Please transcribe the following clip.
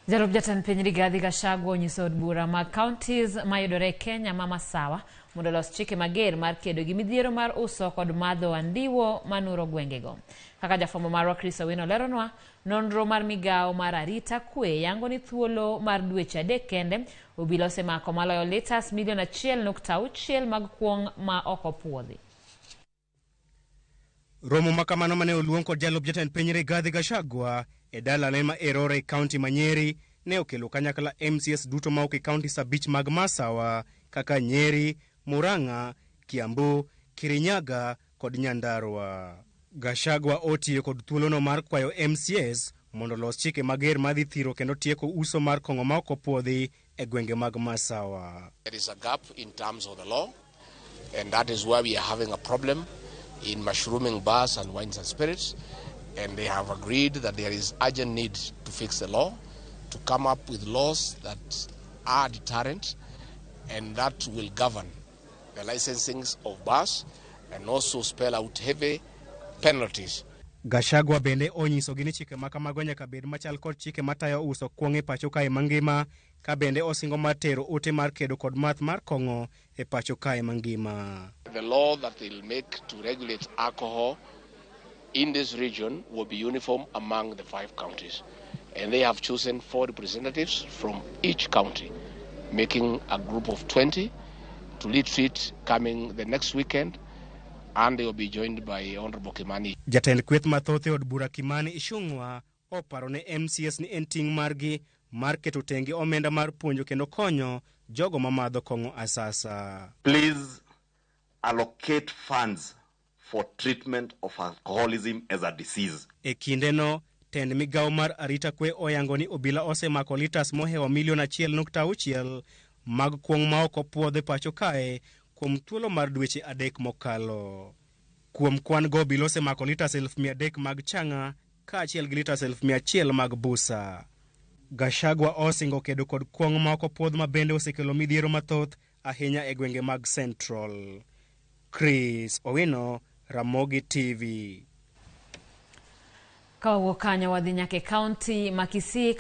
Jalup jatend piny Rigathi Gachagua onyiso od bura mag kaontis mayudore Kenya ma masawa mondo olos chike mager mar kedo gi midhiero mar uso kod madho andiwo manuro gwengego. Kaka jafwambo marwa Chris Owino leronwa, nonro mar migawo mar arita kwe yango ni thuolo mar dweche 3 kende obila osemako maloyo litas milion 1.6 mag kuong ma ok opuodhi. Romo makamano mane oluong kod jalup jatend piny Rigathi Gachagua e dalane ma Erore kaunti ma Nyeri ne okelo kanyakla MCS duto ma ok kaunti 5 mag masawa kaka Nyeri, Murang'a, Kiambu, Kirinyaga kod Nyandarua. Gachagua otiyo kod thuolono mar kwayo MCS mondo los chike mager madhi thiro kendo tieko uso mar kongo ma ok opuodhi e gwenge mag masawa. There is a gap in terms of the law, and that is why we are having a problem in mushrooming bars and wines and spirits, and they have agreed that there is urgent need to fix the law, to come up with laws that are deterrent and that will govern the licensing of bars and also spell out heavy penalties. Gachagua bende onyiso gini chike makamago nyaka bed machal kod chike matayo uso kuong e pacho kae mangima, ka bende osingo matero ote mar kedo kod math mar kongo e pacho kae mangima. The law that will make to regulate alcohol in this region will be uniform among the 5 counties, and they have chosen 4 representatives from each county, making a group of 20 to lead treat coming the next weekend, and they will be joined by Honorable Kimani. Jatend kweth mathothe od bura Kimani Ishungwa oparo ne MCS ni en ting' margi mar keto tenge omenda mar puonjo kendo konyo jogo mamadho kongo asasa. Please allocate funds for treatment of alcoholism as a disease. E kindeno, tend migawo mar arita kwe oyango ni obila osemako litas mohewa milion 1.6 mag kuong ma ok opuodhe pacho kae kuom thuolo mar dweche 3 mokalo. Kuom kwan go obila osemako litas 300,000 mag changa kaachiel gi litas 100,000 mag busa. Gachagua osingo kedo kod kuong ma ok opuodh ma bende osekelo midhiero mathoth ahinya e gwenge mag Central. Chris Owino, Ramogi TV. Kawuok kanyo wadhi nyaka kaunti ma Kisii.